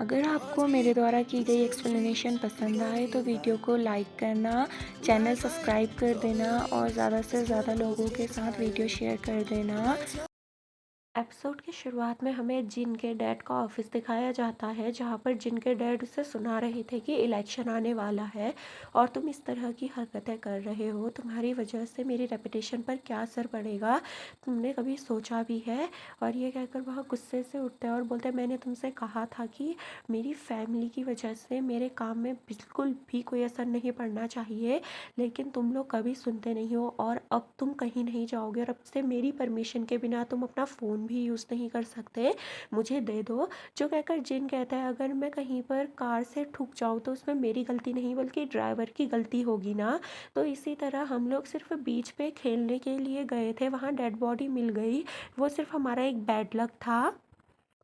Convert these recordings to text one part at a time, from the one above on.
अगर आपको मेरे द्वारा की गई एक्सप्लेनेशन पसंद आए तो वीडियो को लाइक करना, चैनल सब्सक्राइब कर देना और ज़्यादा से ज़्यादा लोगों के साथ वीडियो शेयर कर देना। एपिसोड की शुरुआत में हमें जिन के डैड का ऑफिस दिखाया जाता है, जहाँ पर जिन के डैड उसे सुना रहे थे कि इलेक्शन आने वाला है और तुम इस तरह की हरकतें कर रहे हो, तुम्हारी वजह से मेरी रेपुटेशन पर क्या असर पड़ेगा, तुमने कभी सोचा भी है। और ये कहकर वह गुस्से से उठते हैं और बोलते हैं, मैंने तुमसे कहा था कि मेरी फैमिली की वजह से मेरे काम में बिल्कुल भी कोई असर नहीं पड़ना चाहिए, लेकिन तुम लोग कभी सुनते नहीं हो और अब तुम कहीं नहीं जाओगे और अब से मेरी परमिशन के बिना तुम अपना फ़ोन भी यूज़ नहीं कर सकते, मुझे दे दो। जो कहकर जिन कहता है, अगर मैं कहीं पर कार से ठुक जाऊँ तो उसमें मेरी गलती नहीं बल्कि ड्राइवर की गलती होगी ना। तो इसी तरह हम लोग सिर्फ बीच पे खेलने के लिए गए थे, वहाँ डेड बॉडी मिल गई, वो सिर्फ हमारा एक बैड लक था,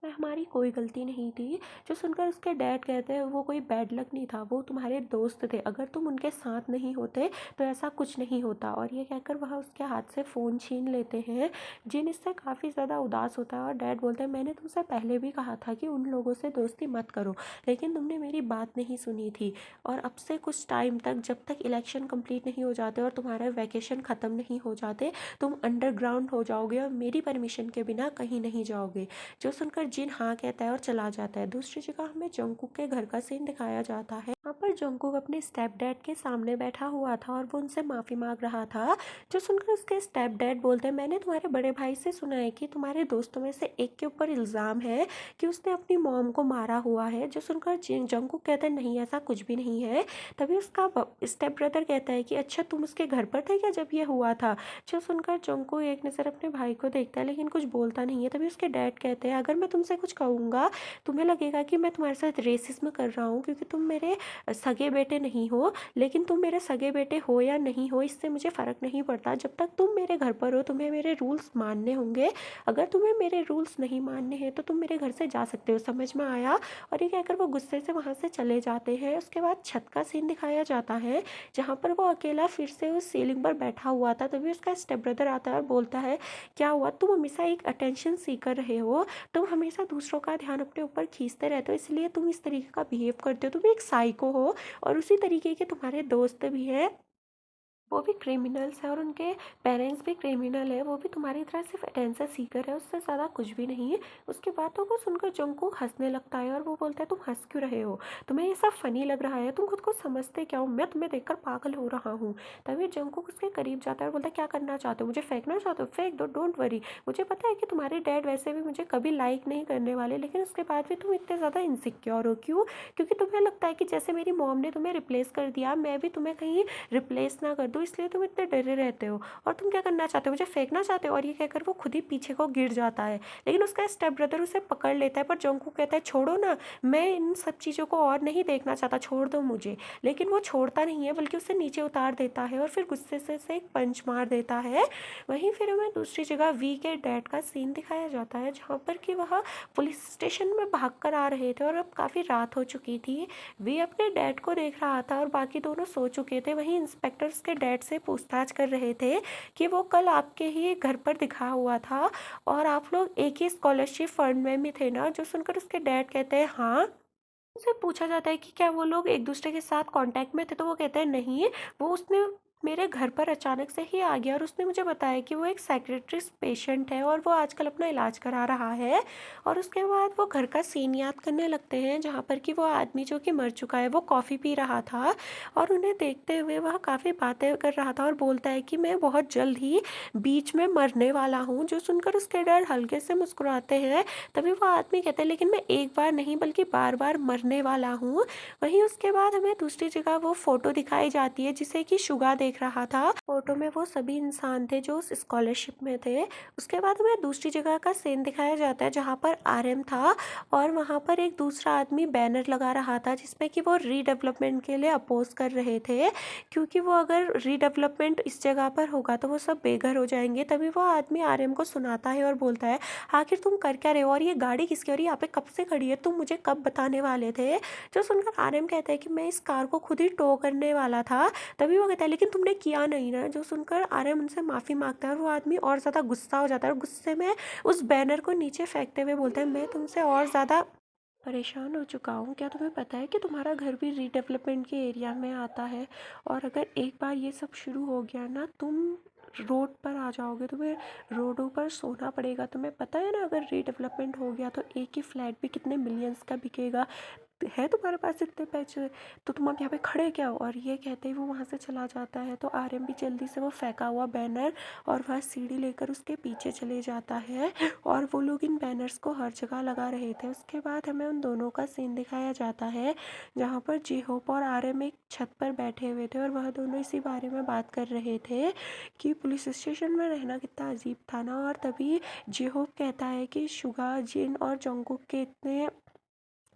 में हमारी कोई गलती नहीं थी। जो सुनकर उसके डैड कहते हैं, वो कोई बैड लक नहीं था, वो तुम्हारे दोस्त थे, अगर तुम उनके साथ नहीं होते तो ऐसा कुछ नहीं होता। और ये कहकर वह उसके हाथ से फ़ोन छीन लेते हैं। जिन इससे काफ़ी ज़्यादा उदास होता है और डैड बोलते हैं, मैंने तुमसे पहले भी कहा था कि उन लोगों से दोस्ती मत करो, लेकिन तुमने मेरी बात नहीं सुनी थी। और अब से कुछ टाइम तक, जब तक इलेक्शन कंप्लीट नहीं हो जाते और तुम्हारे वैकेशन ख़त्म नहीं हो जाते, तुम अंडरग्राउंड हो जाओगे और मेरी परमिशन के बिना कहीं नहीं जाओगे। जो सुनकर जिन हाँ कहता है और चला जाता है। दूसरी जगह हमें जंगकुक के घर का सीन दिखाया जाता है। वहाँ पर जंगकुक अपने स्टेप डैड के सामने बैठा हुआ था और वो उनसे माफ़ी मांग रहा था। जो सुनकर उसके स्टेप डैड बोलते हैं, मैंने तुम्हारे बड़े भाई से सुना है कि तुम्हारे दोस्तों में से एक के ऊपर इल्ज़ाम है कि उसने अपनी मॉम को मारा हुआ है। जो सुनकर जंगकुक कहता है, नहीं ऐसा कुछ भी नहीं है। तभी उसका स्टेप ब्रदर कहता है कि अच्छा तुम उसके घर पर थे क्या जब ये हुआ था। जो सुनकर जंगकुक एक नज़र अपने भाई को देखता है लेकिन कुछ बोलता नहीं है। तभी उसके डैड कहते हैं, अगर मैं तुमसे कुछ कहूँगा तुम्हें लगेगा कि मैं तुम्हारे साथ रेसिज्म कर रहा हूँ, क्योंकि तुम मेरे सगे बेटे नहीं हो, लेकिन तुम मेरे सगे बेटे हो या नहीं हो इससे मुझे फ़र्क नहीं पड़ता। जब तक तुम मेरे घर पर हो तुम्हें मेरे रूल्स मानने होंगे, अगर तुम्हें मेरे रूल्स नहीं मानने हैं तो तुम मेरे घर से जा सकते हो, समझ में आया। और ये कहकर वो गुस्से से वहाँ से चले जाते हैं। उसके बाद छत का सीन दिखाया जाता है, जहाँ पर वो अकेला फिर से उस सीलिंग पर बैठा हुआ था। तभी उसका स्टेप ब्रदर आता है और बोलता है, क्या हुआ, तुम हमेशा एक अटेंशन सीकर रहे हो, तुम हमेशा दूसरों का ध्यान अपने ऊपर खींचते रहते हो, इसलिए तुम इस तरीके का बिहेव करते हो, तुम एक साइको हो। और उसी तरीके के तुम्हारे दोस्त भी हैं, वो भी क्रिमिनल्स है और उनके पेरेंट्स भी क्रिमिनल है, वो भी तुम्हारी तरह सिर्फ अटेंशन सीकर है, उससे ज़्यादा कुछ भी नहीं है। उसकी बातों को सुनकर जंगकुक हंसने लगता है और वो बोलता है, तुम हंस क्यों रहे हो, तुम्हें ये सब फनी लग रहा है, तुम खुद को समझते क्या हो, मैं तुम्हें देखकर पागल हो रहा हूँ। तभी जंगकुक उसके करीब जाता है और बोलता है, क्या करना चाहते हो, मुझे फेंकना चाहते हो, फेंक दो, डोंट वरी, मुझे पता है कि तुम्हारे डैड वैसे भी मुझे कभी लाइक नहीं करने वाले, लेकिन उसके बाद भी तुम इतने ज़्यादा इनसिक्योर हो क्यों, क्योंकि तुम्हें लगता है कि जैसे मेरी मॉम ने तुम्हें रिप्लेस कर दिया, मैं भी तुम्हें कहीं रिप्लेस ना कर दूँ, इसलिए तुम इतने डरे रहते हो और तुम क्या करना चाहते हो, मुझे फेंकना चाहते हो। और ये कहकर वो खुद ही पीछे को गिर जाता है, लेकिन उसका स्टेप ब्रदर उसे पकड़ लेता है। पर जंगकुक कहता है, छोड़ो ना, मैं इन सब चीज़ों को और नहीं देखना चाहता, छोड़ दो मुझे। लेकिन वो छोड़ता नहीं है बल्कि उसे नीचे उतार देता है और फिर गुस्से से एक पंच मार देता है। वहीं फिर हमें दूसरी जगह वी के डैड का सीन दिखाया जाता है, जहाँ पर कि वह पुलिस स्टेशन में भाग कर आ रहे थे और अब काफ़ी रात हो चुकी थी। वी अपने डैड को देख रहा था और बाकी दोनों सो चुके थे। वहीं इंस्पेक्टर्स के डैड से पूछताछ कर रहे थे कि वो कल आपके ही घर पर दिखा हुआ था और आप लोग एक ही स्कॉलरशिप फंड में भी थे ना। जो सुनकर उसके डैड कहते हैं, हाँ। उनसे पूछा जाता है कि क्या वो लोग एक दूसरे के साथ कांटेक्ट में थे, तो वो कहते हैं नहीं, वो उसने मेरे घर पर अचानक से ही आ गया और उसने मुझे बताया कि वो एक साइकेट्रिस्ट पेशेंट है और वो आजकल अपना इलाज करा रहा है। और उसके बाद वो घर का सीन याद करने लगते हैं, जहाँ पर कि वो आदमी जो कि मर चुका है वो कॉफ़ी पी रहा था और उन्हें देखते हुए वह काफ़ी बातें कर रहा था और बोलता है कि मैं बहुत जल्द ही बीच में मरने वाला हूँ। जो सुनकर उसके डर हल्के से मुस्कुराते हैं। तभी वो आदमी कहता है, लेकिन मैं एक बार नहीं बल्कि बार बार मरने वाला हूँ। वहीं उसके बाद हमें दूसरी जगह वो फोटो दिखाई जाती है जिसे कि शुगा देख रहा था। फोटो में वो सभी इंसान थे जो उस स्कॉलरशिप में थे। उसके बाद हमें दूसरी जगह का सीन दिखाया जाता है जहाँ पर आरएम था और वहाँ पर एक दूसरा आदमी बैनर लगा रहा था जिसमें कि वो रीडेवलपमेंट के लिए अपोज कर रहे थे, क्योंकि वो अगर रीडेवलपमेंट इस जगह पर होगा तो वो सब बेघर हो जाएंगे। तभी वो आदमी आरएम को सुनाता है और बोलता है, आखिर तुम कर क्या रहे हो और ये गाड़ी किसकी और यहाँ पे कब से खड़ी है, तुम मुझे कब बताने वाले थे। जो सुनकर आरएम कहता है कि मैं इस कार को खुद ही टो करने वाला था। तभी वो कहता है, लेकिन तुमने किया नहीं ना। जो सुनकर आरएम उनसे माफ़ी मांगता है और वो आदमी और ज़्यादा गुस्सा हो जाता है और गुस्से में उस बैनर को नीचे फेंकते हुए बोलता है, मैं तुमसे और ज़्यादा परेशान हो चुका हूँ। क्या तुम्हें पता है कि तुम्हारा घर भी रीडेवलपमेंट के एरिया में आता है? और अगर एक बार ये सब शुरू हो गया ना, तुम रोड पर आ जाओगे, तुम्हें रोडों पर सोना पड़ेगा। तुम्हें पता है ना, अगर रीडेवलपमेंट हो गया तो एक ही फ्लैट भी कितने मिलियंस का बिकेगा। है तुम्हारे पास इतने पैसे? तो तुम अब यहाँ पे खड़े क्या हो? और ये कहते ही वो वहाँ से चला जाता है। तो आर्यन भी जल्दी से वो फेंका हुआ बैनर और वह सीढ़ी लेकर उसके पीछे चले जाता है। और वो लोग इन बैनर्स को हर जगह लगा रहे थे। उसके बाद हमें उन दोनों का सीन दिखाया जाता है, जहाँ पर जी होप और आर्यन एक छत पर बैठे हुए थे और वह दोनों इसी बारे में बात कर रहे थे कि पुलिस स्टेशन में रहना कितना अजीब था ना। और तभी जी होप कहता है कि शुगा, जिन और जंगकुक के इतने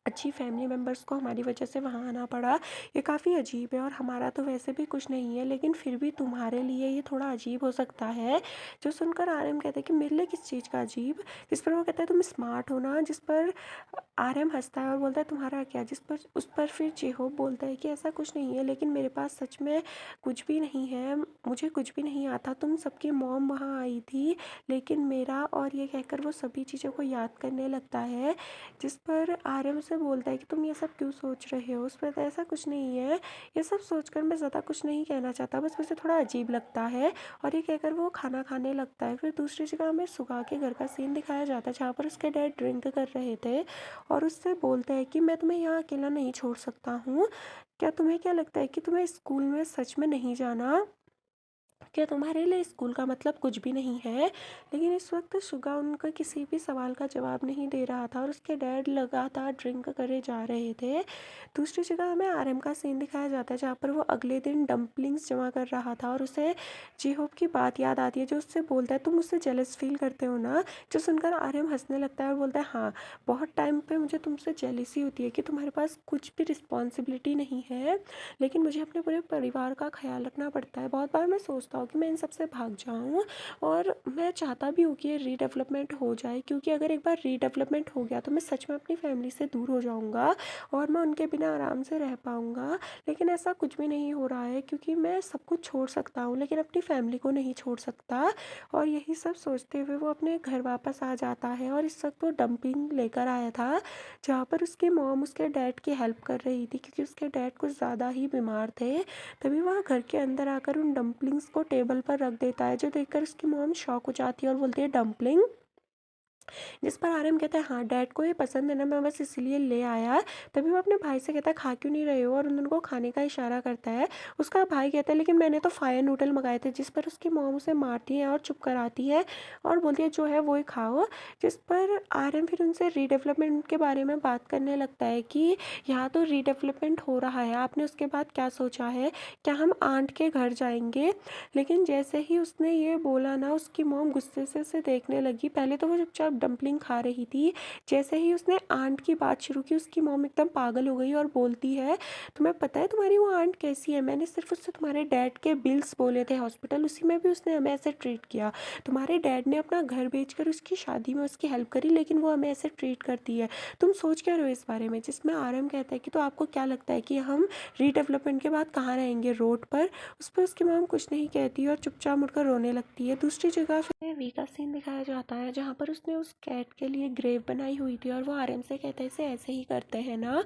अच्छी फैमिली मेम्बर्स को हमारी वजह से वहाँ आना पड़ा, ये काफ़ी अजीब है। और हमारा तो वैसे भी कुछ नहीं है, लेकिन फिर भी तुम्हारे लिए ये थोड़ा अजीब हो सकता है। जो सुनकर आर्यन कहता है कि मेरे लिए किस चीज़ का अजीब? जिस पर वो कहता है तुम स्मार्ट हो ना। जिस पर आर्यन हंसता है और बोलता है तुम्हारा क्या? जिस पर उस पर फिर जेहोब बोलता है कि ऐसा कुछ नहीं है, लेकिन मेरे पास सच में कुछ भी नहीं है, मुझे कुछ भी नहीं आता। तुम सबकी मॉम वहाँ आई थी, लेकिन मेरा, और ये कहकर वो सभी चीज़ों को याद करने लगता है। जिस पर आर्यन उसे बोलता है कि तुम ये सब क्यों सोच रहे हो? उस पर तो ऐसा कुछ नहीं है, ये सब सोचकर मैं ज़्यादा कुछ नहीं कहना चाहता, बस मुझे थोड़ा अजीब लगता है। और ये कहकर वो खाना खाने लगता है। फिर दूसरी जगह हमें सुगा के घर का सीन दिखाया जाता है, जहाँ पर उसके डैड ड्रिंक कर रहे थे और उससे बोलते हैं कि मैं तुम्हें यहाँ अकेला नहीं छोड़ सकता हूँ। क्या तुम्हें क्या लगता है कि तुम्हें स्कूल में सच में नहीं जाना? क्या तुम्हारे लिए स्कूल का मतलब कुछ भी नहीं है? लेकिन इस वक्त शुगा उनका किसी भी सवाल का जवाब नहीं दे रहा था और उसके डैड लगातार ड्रिंक करे जा रहे थे। दूसरी जगह हमें आरएम का सीन दिखाया जाता है, जहाँ पर वो अगले दिन डम्पलिंग्स जमा कर रहा था और उसे जीहोप की बात याद आती है, जो उससे बोलता है तुम मुझसे जेलस फील करते हो ना। जो सुनकर आरएम हंसने लगता है और बोलता है हाँ, बहुत टाइम पे मुझे तुमसे जेलिसी होती है कि तुम्हारे पास कुछ भी रिस्पॉन्सिबिलिटी नहीं है, लेकिन मुझे अपने पूरे परिवार का ख्याल रखना पड़ता है। बहुत बार मैं सोचता हूँ कि मैं इन सब से भाग जाऊँ, और मैं चाहता भी हूँ कि ये रीडेवलपमेंट हो जाए, क्योंकि अगर एक बार रीडेवलपमेंट हो गया तो मैं सच में अपनी फैमिली से दूर हो जाऊँगा और मैं उनके बिना आराम से रह पाऊँगा। लेकिन ऐसा कुछ भी नहीं हो रहा है, क्योंकि मैं सब कुछ छोड़ सकता हूँ लेकिन अपनी फैमिली को नहीं छोड़ सकता। और यही सब सोचते हुए वो अपने घर वापस आ जाता है। और इस वक्त वो डंपिंग लेकर आया था, जहाँ पर उसकी मॉम उसके डैड की हेल्प कर रही थी, क्योंकि उसके डैड कुछ ज़्यादा ही बीमार थे। तभी वह घर के अंदर आकर उन डम्पलिंग्स को टेबल पर रख देता है, जो देखकर उसकी मॉम शॉक हो जाती है और बोलती है डम्पलिंग? जिस पर आर्यन कहता है हाँ डैड को ये पसंद है ना, मैं बस इसलिए ले आया। तभी वो अपने भाई से कहता है खा क्यों नहीं रहे हो, और उन दोनों को खाने का इशारा करता है। उसका भाई कहता है लेकिन मैंने तो फायर नूडल मंगाए थे। जिस पर उसकी मॉम उसे मारती है और चुप कराती है और बोलती है जो है वो ही खाओ। जिस पर आर्यन फिर उनसे रीडेवलपमेंट के बारे में बात करने लगता है कि यहाँ तो रीडेवलपमेंट हो रहा है, आपने उसके बाद क्या सोचा है, क्या हम आंट के घर जाएंगे? लेकिन जैसे ही उसने ये बोला ना, उसकी मॉम गुस्से से उसे देखने लगी। पहले तो वो चुपचाप डंपलिंग खा रही थी, जैसे ही उसने आंट की बात शुरू की उसकी मॉम एकदम पागल हो गई और बोलती है तुम्हें पता है तुम्हारी वो आंट कैसी है? मैंने सिर्फ उससे तुम्हारे डैड के बिल्स बोले थे हॉस्पिटल, उसी में भी उसने हमें ऐसे ट्रीट किया। तुम्हारे डैड ने अपना घर बेचकर उसकी शादी में उसकी हेल्प करी, लेकिन वो हमें ऐसे ट्रीट करती है। तुम सोच क्या रहे हो इस बारे में? जिसमें आरएम कहता है कि तो आपको क्या लगता है कि हम रीडेवलपमेंट के बाद कहाँ रहेंगे, रोड पर? उस पर उसकी मॉम कुछ नहीं कहती और चुपचाप मुड़कर रोने लगती है। दूसरी जगह फिर वी का सीन दिखाया जाता है, जहाँ पर उसने उस कैट के लिए ग्रेव बनाई हुई थी और वो आरएम से कहता है इसे ऐसे ही करते हैं ना।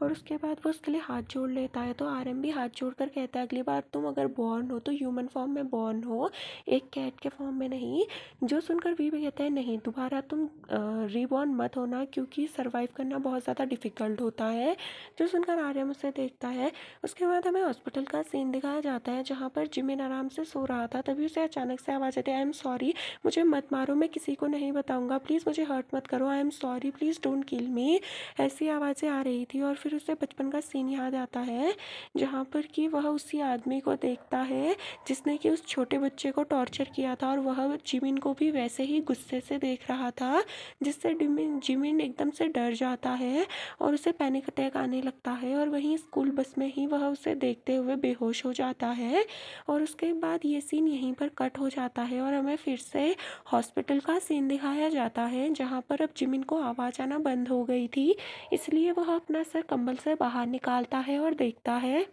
और उसके बाद वो उसके लिए हाथ जोड़ लेता है, तो आरएम भी हाथ जोड़कर कहता है अगली बार तुम अगर बॉर्न हो तो ह्यूमन फॉर्म में बॉर्न हो, एक कैट के फॉर्म में नहीं। जो सुनकर वी भी कहता है नहीं, दोबारा तुम रीबॉर्न मत होना, क्योंकि सर्वाइव करना बहुत ज़्यादा डिफ़िकल्ट होता है। जो सुनकर आर्यन उसे देखता है। उसके बाद हमें हॉस्पिटल का सीन दिखाया जाता है, जहाँ पर जिमिन आराम से सो रहा था। तभी उसे अचानक से आवाज़ आती है आई एम सॉरी, मुझे मत मारो, मैं किसी को नहीं बताऊंगा, प्लीज़ मुझे हर्ट मत करो, I am sorry, please don't kill me. ऐसी आवाज़ें आ रही थी। और फिर उसे बचपन का सीन याद आता है, जहाँ पर कि वह उसी आदमी को देखता है जिसने कि उस छोटे बच्चे को टॉर्चर किया था, और वह जिमिन को भी वैसे ही गुस्से से देख रहा था, जिससे जिमिन एकदम से डर जाता है और उसे पैनिक अटैक आने लगता है। और वहीं स्कूल बस में ही वह उसे देखते हुए बेहोश हो जाता है। और उसके बाद ये सीन यहीं पर कट हो जाता है और हमें फिर से हॉस्पिटल का सीन दिखाया जाता है, जहाँ पर अब जिमिन को आवाज़ आना बंद हो गई थी, इसलिए वह अपना सर कंबल से बाहर निकालता है और देखता है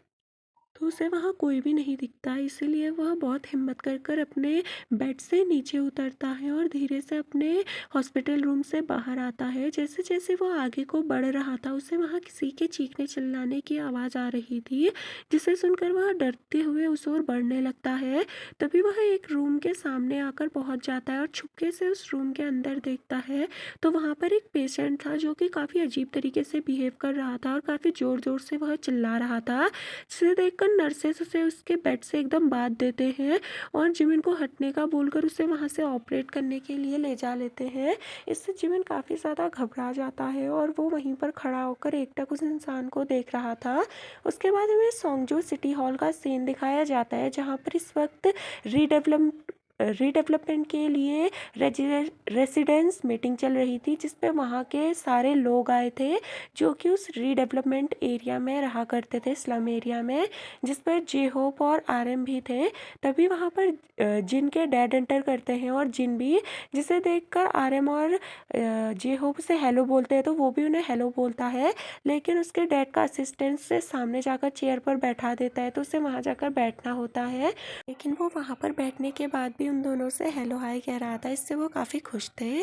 तो उसे वहाँ कोई भी नहीं दिखता, इसीलिए वह बहुत हिम्मत कर कर अपने बेड से नीचे उतरता है और धीरे से अपने हॉस्पिटल रूम से बाहर आता है। जैसे जैसे वो आगे को बढ़ रहा था, उसे वहाँ किसी के चीखने चिल्लाने की आवाज़ आ रही थी, जिसे सुनकर वह डरते हुए उस ओर बढ़ने लगता है। तभी वह एक रूम के सामने आकर पहुँच जाता है और छुपके से उस रूम के अंदर देखता है, तो वहाँ पर एक पेशेंट था जो कि काफ़ी अजीब तरीके से बिहेव कर रहा था और काफ़ी ज़ोर-ज़ोर से वह चिल्ला रहा था। जिसे देखकर नर्सेस उसे उसके बेड से एकदम बांध देते हैं और जिमिन को हटने का बोलकर उसे वहाँ से ऑपरेट करने के लिए ले जा लेते हैं। इससे जिमिन काफ़ी ज़्यादा घबरा जाता है और वो वहीं पर खड़ा होकर एकटक उस इंसान को देख रहा था। उसके बाद हमें सोंगजू सिटी हॉल का सीन दिखाया जाता है, जहाँ पर इस वक्त रीडेवलपमेंट के लिए रेजिडेंस मीटिंग चल रही थी, जिसपे वहाँ के सारे लोग आए थे जो कि उस रीडेवलपमेंट एरिया में रहा करते थे, स्लम एरिया में, जिस पर जे होप और आरएम भी थे। तभी वहाँ पर जिन के डैड एंटर करते हैं और जिन भी, जिसे देखकर आरएम और जे होप से हेलो बोलते हैं, तो वो भी उन्हें हेलो बोलता है, लेकिन उसके डैड का असिस्टेंट से सामने जाकर चेयर पर बैठा देता है, तो उसे वहाँ जाकर बैठना होता है। लेकिन वो वहाँ पर बैठने के बाद भी उन दोनों से हेलो हाय कह रहा था, इससे वो काफ़ी खुश थे।